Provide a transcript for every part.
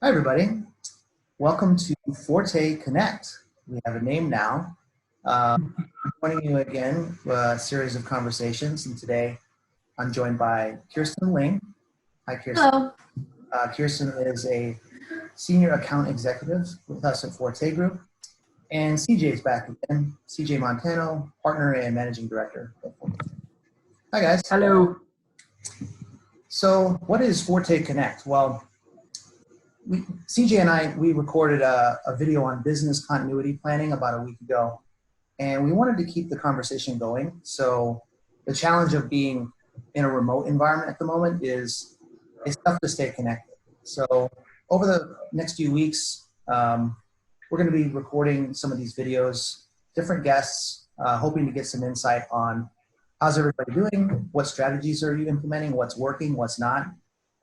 Hi, everybody. Welcome to Forte Connect. We have a name now. I'm joining you again for a series of conversations, and today I'm joined by Kirsten Ling. Hi, Kirsten. Hello. Kirsten is a senior account executive with us at Forte Group, and CJ is back again. CJ Montano, partner and managing director at Forte. Hi, guys. Hello. So, what is Forte Connect? Well, CJ and I recorded a video on business continuity planning about a week ago, and we wanted to keep the conversation going. So the challenge of being in a remote environment at the moment is it's tough to stay connected. So over the next few weeks, we're going to be recording some of these videos, different guests, hoping to get some insight on how's everybody doing, what strategies are you implementing, what's working, what's not.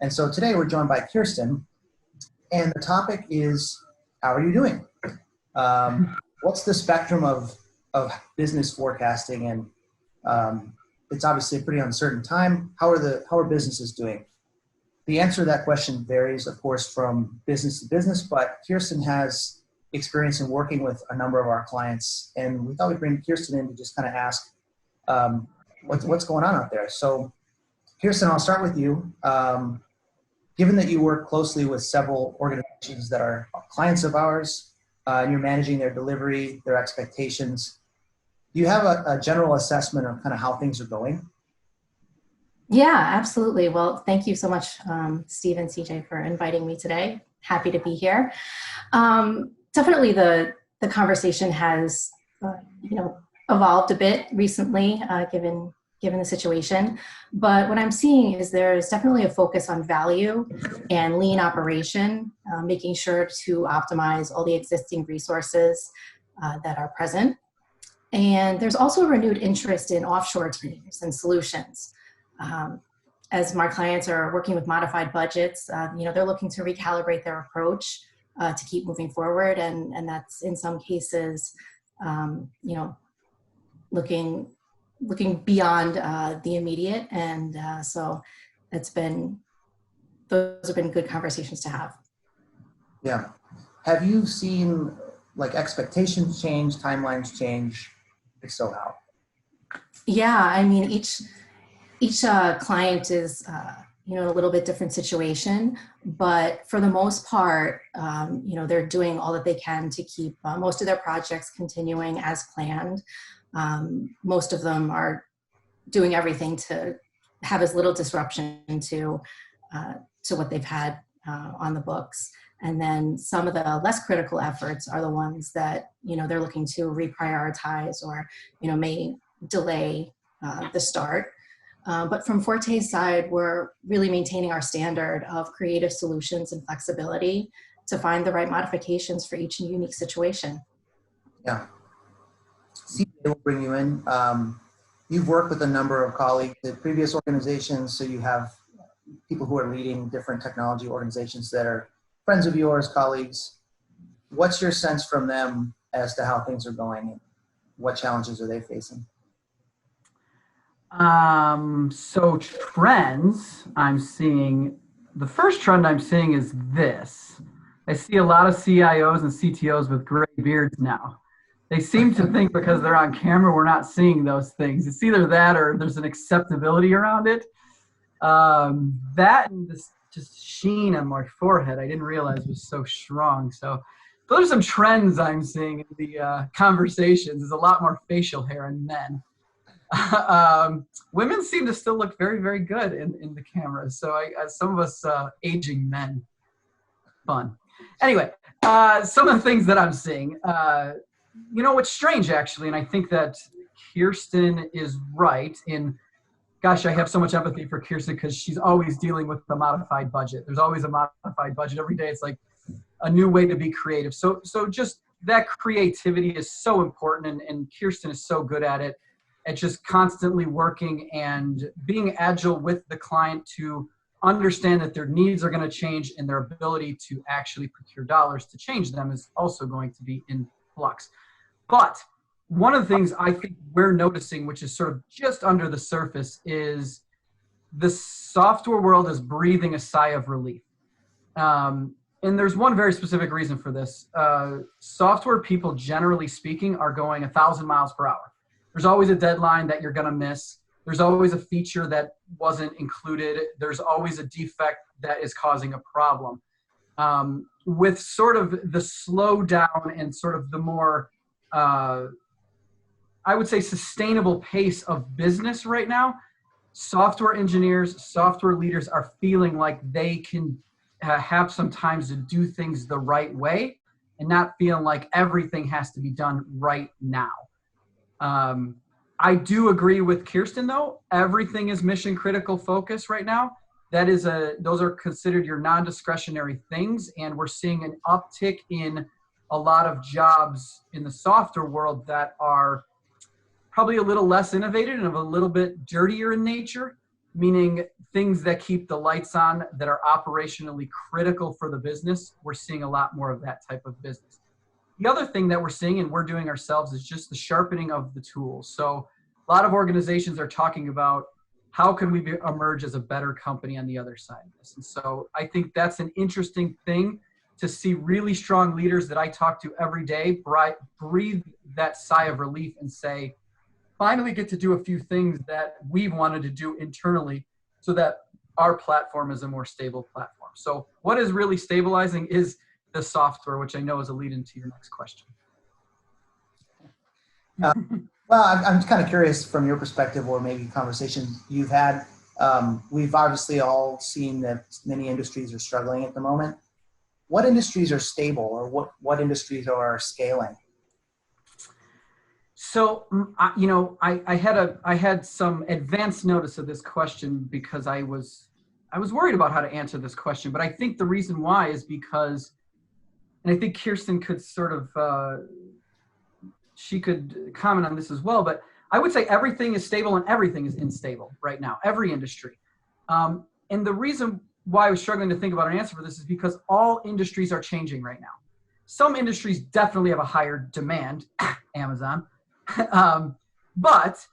And so today we're joined by Kirsten. And the topic is, how are you doing? What's the spectrum of business forecasting? And it's obviously a pretty uncertain time. How are businesses doing? The answer to that question varies, of course, from business to business, but Kirsten has experience in working with a number of our clients. And we thought we'd bring Kirsten in to just kind of ask what's going on out there. So Kirsten, I'll start with you. Given that you work closely with several organizations that are clients of ours, and you're managing their delivery, their expectations, do you have a general assessment of kind of how things are going? Yeah, absolutely. Well, thank you so much, Steve and CJ, for inviting me today. Happy to be here. Definitely the conversation has, evolved a bit recently, given the situation. But what I'm seeing is there's definitely a focus on value and lean operation, making sure to optimize all the existing resources that are present. And there's also a renewed interest in offshore teams and solutions. As my clients are working with modified budgets, they're looking to recalibrate their approach to keep moving forward. And that's in some cases, looking beyond the immediate, and so those have been good conversations to have. Yeah. Have you seen like expectations change, timelines change? If so, how? Yeah, I mean, each client is in a little bit different situation, but for the most part, they're doing all that they can to keep most of their projects continuing as planned. Most of them are doing everything to have as little disruption to what they've had on the books. And then some of the less critical efforts are the ones that, they're looking to reprioritize or, may delay the start. But from Forte's side, we're really maintaining our standard of creative solutions and flexibility to find the right modifications for each unique situation. Yeah. CJ will bring you in. You've worked with a number of colleagues at previous organizations, so you have people who are leading different technology organizations that are friends of yours, colleagues. What's your sense from them as to how things are going and what challenges are they facing? So trends I'm seeing, the first trend I'm seeing is this. I see a lot of CIOs and CTOs with gray beards now. They seem to think because they're on camera, we're not seeing those things. It's either that or there's an acceptability around it. That and this just sheen on my forehead, I didn't realize was so strong. So those are some trends I'm seeing in the conversations. There's a lot more facial hair in men. Women seem to still look very, very good in the cameras. So some of us aging men, fun. Anyway, some of the things that I'm seeing. What's strange, actually, and I think that Kirsten is right in, gosh, I have so much empathy for Kirsten because she's always dealing with the modified budget. There's always a modified budget. Every day it's like a new way to be creative. So just that creativity is so important, and Kirsten is so good at it, at just constantly working and being agile with the client to understand that their needs are going to change and their ability to actually procure dollars to change them is also going to be in flux. But one of the things I think we're noticing, which is sort of just under the surface, is the software world is breathing a sigh of relief. And there's one very specific reason for this. Software people, generally speaking, are going 1,000 miles per hour. There's always a deadline that you're going to miss. There's always a feature that wasn't included. There's always a defect that is causing a problem. With sort of the slowdown and sort of the more, I would say, sustainable pace of business right now, software engineers, software leaders are feeling like they can have some time to do things the right way and not feeling like everything has to be done right now. I do agree with Kirsten, though. Everything is mission critical focus right now. Those are considered your non-discretionary things, and we're seeing an uptick in a lot of jobs in the software world that are probably a little less innovative and a little bit dirtier in nature, meaning things that keep the lights on that are operationally critical for the business. We're seeing a lot more of that type of business. The other thing that we're seeing and we're doing ourselves is just the sharpening of the tools. So a lot of organizations are talking about how can we emerge as a better company on the other side of this. And so I think that's an interesting thing to see really strong leaders that I talk to every day breathe that sigh of relief and say, finally get to do a few things that we've wanted to do internally so that our platform is a more stable platform. So what is really stabilizing is the software, which I know is a lead into your next question. Well, I'm kind of curious from your perspective, or maybe conversations you've had. We've obviously all seen that many industries are struggling at the moment. What industries are stable, or what industries are scaling? So, I had some advance notice of this question because I was worried about how to answer this question. But I think the reason why is because, and I think Kirsten could sort of, she could comment on this as well, but I would say everything is stable and everything is unstable right now, every industry. And the reason why I was struggling to think about an answer for this is because all industries are changing right now. Some industries definitely have a higher demand, Amazon. But,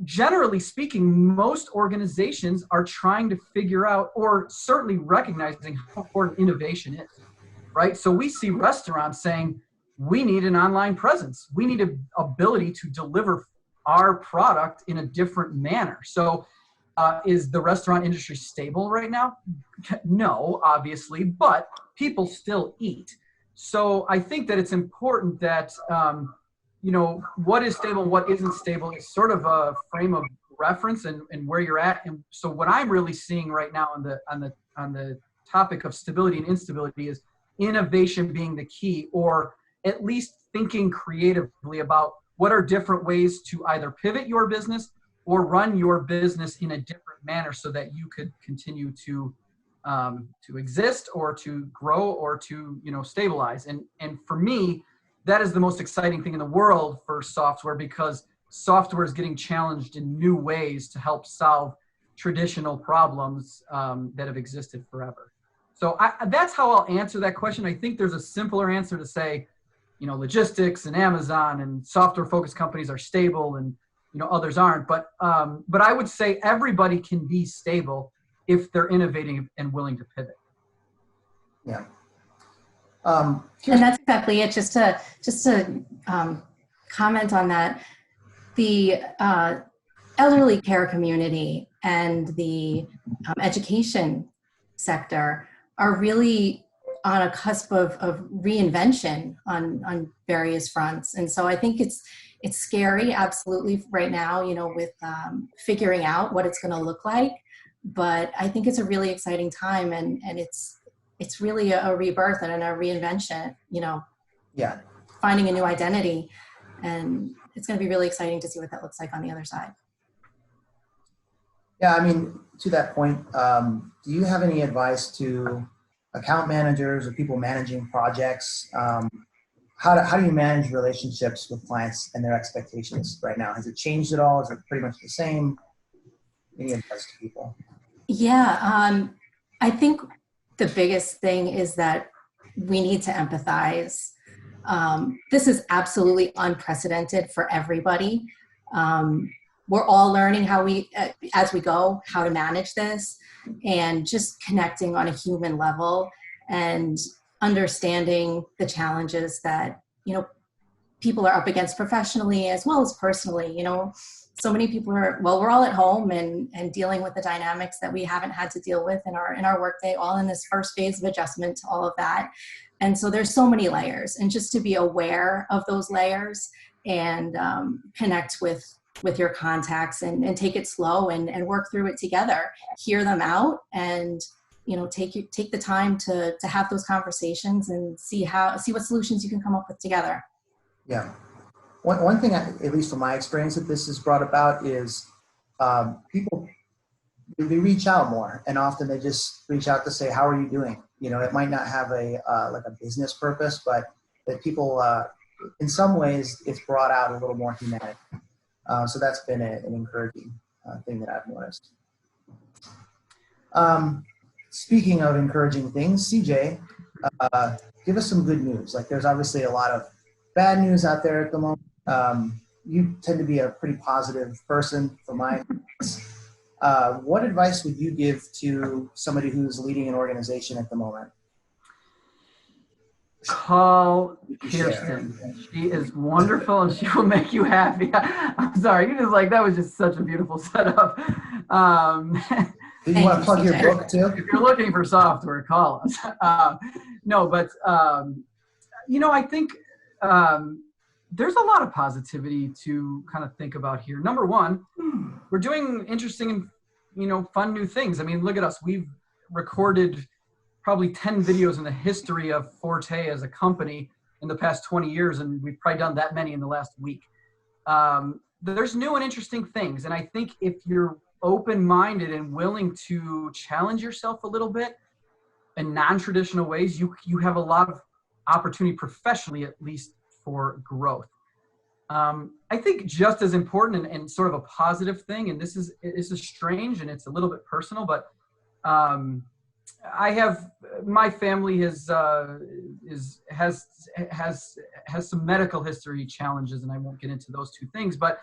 generally speaking, most organizations are trying to figure out, or certainly recognizing how important innovation is, right? So we see restaurants saying, we need an online presence. We need an ability to deliver our product in a different manner. So is the restaurant industry stable right now? No, obviously, but people still eat. So I think that it's important that, what is stable, what isn't stable is sort of a frame of reference and where you're at. And so what I'm really seeing right now on the topic of stability and instability is innovation being the key, or at least thinking creatively about what are different ways to either pivot your business or run your business in a different manner so that you could continue to exist or to grow or to, stabilize. And for me, that is the most exciting thing in the world for software, because software is getting challenged in new ways to help solve traditional problems that have existed forever. So that's how I'll answer that question. I think there's a simpler answer to say, logistics and Amazon and software-focused companies are stable and, others aren't. But I would say everybody can be stable if they're innovating and willing to pivot. Yeah. And that's exactly it. Just to comment on that, the elderly care community and the education sector are really on a cusp of reinvention on various fronts. And so I think it's scary, absolutely, right now, with figuring out what it's going to look like. But I think it's a really exciting time, and it's really a rebirth and a reinvention, Yeah. Finding a new identity. And it's going to be really exciting to see what that looks like on the other side. Yeah, I mean, to that point, do you have any advice to account managers or people managing projects? How do you manage relationships with clients and their expectations right now? Has it changed at all? Is it pretty much the same? Any advice to people? Yeah, I think the biggest thing is that we need to empathize. This is absolutely unprecedented for everybody. We're all learning as we go, how to manage this, and just connecting on a human level and understanding the challenges that, people are up against professionally as well as personally. So many people we're all at home and dealing with the dynamics that we haven't had to deal with in our workday, all in this first phase of adjustment to all of that. And so there's so many layers, and just to be aware of those layers and connect with your contacts and take it slow and work through it together, hear them out, and take the time to have those conversations and see what solutions you can come up with together. Yeah. One thing, at least from my experience, that this has brought about is people, they reach out more, and often they just reach out to say, how are you doing? It might not have a business purpose, but that people, in some ways, it's brought out a little more humanity. So that's been an encouraging thing that I've noticed. Speaking of encouraging things, CJ, give us some good news. Like, there's obviously a lot of bad news out there at the moment. You tend to be a pretty positive person from my experience. What advice would you give to somebody who's leading an organization at the moment? Call Kirsten. She is wonderful and she will make you happy. I'm sorry, that was just such a beautiful setup. Do you want to plug your book too? If you're looking for software, call us. I think there's a lot of positivity to kind of think about here. Number one, we're doing interesting and fun new things. I mean, look at us. We've recorded probably 10 videos in the history of Forte as a company in the past 20 years, and we've probably done that many in the last week. There's new and interesting things, and I think if you're open-minded and willing to challenge yourself a little bit in non-traditional ways, you have a lot of opportunity professionally, at least, for growth. I think just as important and sort of a positive thing, and this is strange and it's a little bit personal, but my family has some medical history challenges, and I won't get into those two things, but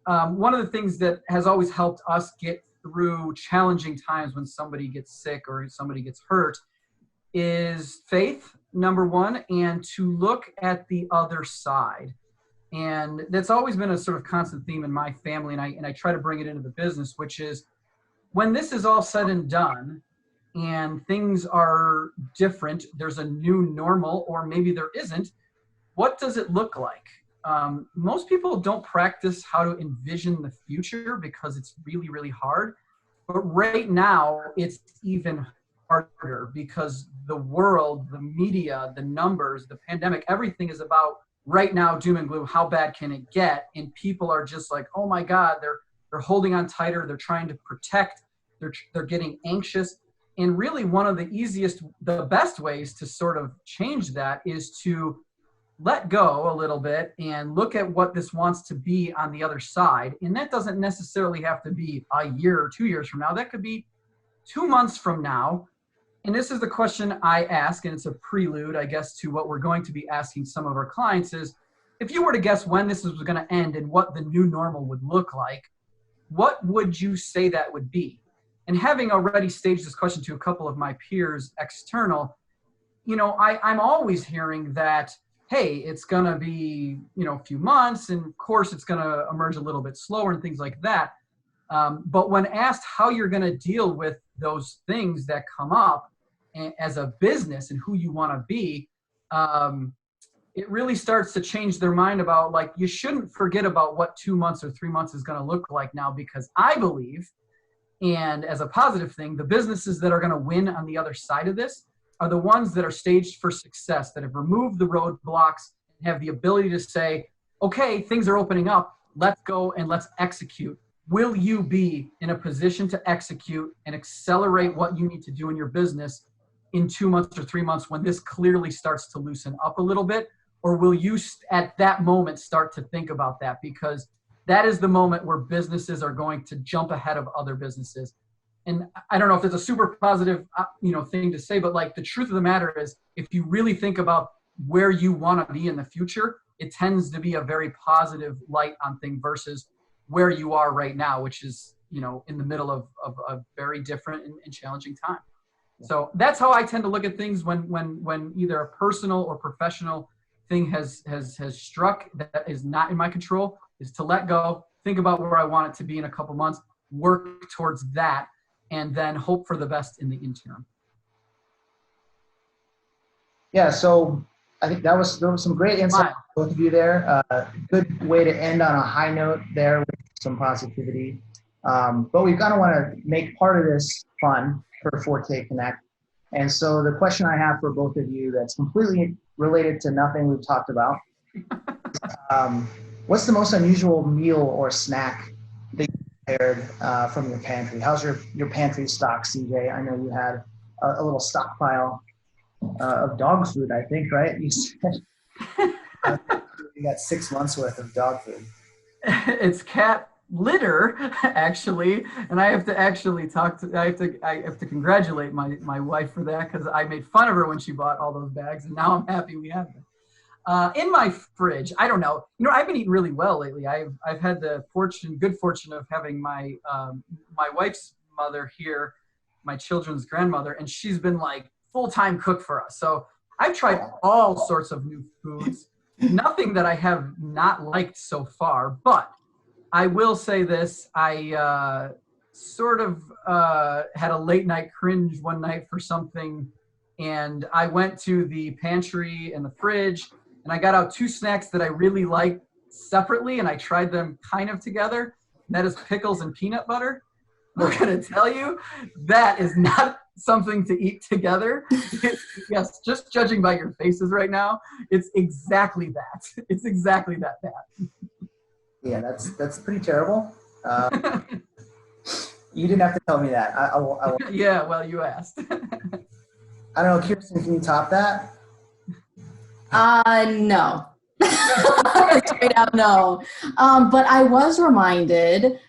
one of the things that has always helped us get through challenging times when somebody gets sick or somebody gets hurt is faith, number one, and to look at the other side. And that's always been a sort of constant theme in my family, and I try to bring it into the business, which is when this is all said and done and things are different, there's a new normal, or maybe there isn't, what does it look like? Most people don't practice how to envision the future because it's really, really hard. But right now, it's even harder because the world, the media, the numbers, the pandemic, everything is about right now, doom and gloom. How bad can it get? And people are just like, oh my God, they're holding on tighter. They're trying to protect. They're getting anxious. And really one of the best ways to sort of change that is to let go a little bit and look at what this wants to be on the other side. And that doesn't necessarily have to be a year or 2 years from now. That could be 2 months from now. And this is the question I ask, and it's a prelude, I guess, to what we're going to be asking some of our clients is, if you were to guess when this was going to end and what the new normal would look like, what would you say that would be? And having already staged this question to a couple of my peers external, I'm always hearing that, hey, it's going to be, a few months, and of course it's going to emerge a little bit slower and things like that. But when asked how you're going to deal with those things that come up as a business and who you want to be, it really starts to change their mind about, like, you shouldn't forget about what 2 months or 3 months is going to look like now, because I believe, and as a positive thing, the businesses that are going to win on the other side of this are the ones that are staged for success, that have removed the roadblocks and have the ability to say, okay, things are opening up, let's go and let's execute. Will you be in a position to execute and accelerate what you need to do in your business in 2 months or 3 months when this clearly starts to loosen up a little bit? Or will you at that moment start to think about that? Because that is the moment where businesses are going to jump ahead of other businesses. And I don't know if it's a super positive, thing to say, but like, the truth of the matter is, if you really think about where you want to be in the future, it tends to be a very positive light on thing versus where you are right now, which is, in the middle of a very different and challenging time. So that's how I tend to look at things when either a personal or professional thing has struck that is not in my control, is to let go, think about where I want it to be in a couple months, work towards that, and then hope for the best in the interim. Yeah, so I think there was some great insight from both of you there. Good way to end on a high note there with some positivity. But we kind of want to make part of this fun for Forte Connect. And so the question I have for both of you that's completely related to nothing we've talked about, what's the most unusual meal or snack that you prepared from your pantry? How's your pantry stock, CJ? I know you had a little stockpile of dog food, I think, right? You said you got 6 months worth of dog food. It's cat litter, actually, and I have to actually I have to congratulate my wife for that, because I made fun of her when she bought all those bags, and now I'm happy we have them. In my fridge, I don't know. I've been eating really well lately. I've had the good fortune of having my my wife's mother here, my children's grandmother, and she's been like full-time cook for us. So I've tried all sorts of new foods. Nothing that I have not liked so far, but I will say this. I sort of had a late night cringe one night for something, and I went to the pantry and the fridge, and I got out 2 snacks that I really liked separately, and I tried them kind of together. And that is pickles and peanut butter. I'm going to tell you, that is not something to eat together. Yes, just judging by your faces right now, it's exactly that. It's exactly that bad. Yeah, that's pretty terrible. You didn't have to tell me that. I will. Yeah, well, you asked. I don't know, Kirsten, can you top that? No. Straight out no. But I was reminded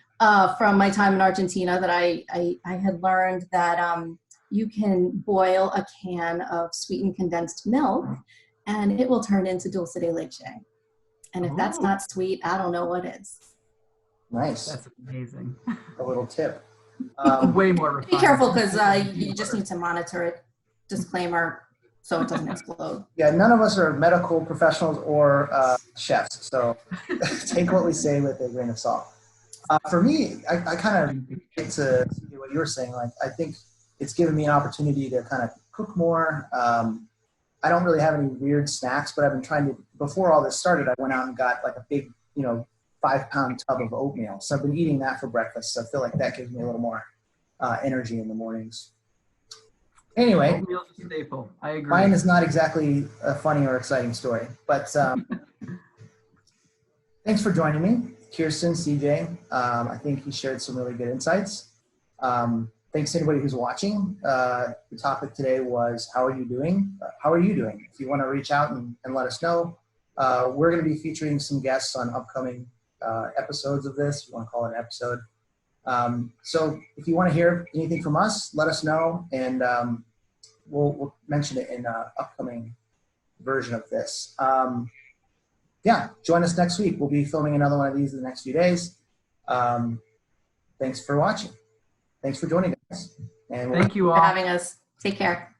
from my time in Argentina that I had learned that you can boil a can of sweetened condensed milk and it will turn into dulce de leche. And if that's not sweet, I don't know what is. Nice. That's amazing. A little tip. Way more refined. Be careful, because you just need to monitor it. Disclaimer, so it doesn't explode. Yeah, none of us are medical professionals or chefs, so take what we say with a grain of salt. For me, I kind of get to see what you were saying. Like, I think it's given me an opportunity to kind of cook more. I don't really have any weird snacks, but I've been trying to, before all this started, I went out and got like a big, 5-pound tub of oatmeal. So I've been eating that for breakfast. So I feel like that gives me a little more energy in the mornings. Anyway, oatmeal's a staple. I agree. Mine is not exactly a funny or exciting story, but thanks for joining me, Kirsten, CJ. I think you shared some really good insights. Thanks to anybody who's watching. The topic today was, how are you doing? How are you doing? If you want to reach out and let us know, we're going to be featuring some guests on upcoming episodes of this. You want to call it an episode. So if you want to hear anything from us, let us know, and we'll mention it in an upcoming version of this. Yeah, join us next week. We'll be filming another one of these in the next few days. Thanks for watching. Thanks for joining us. And thank you all for having us. Take care.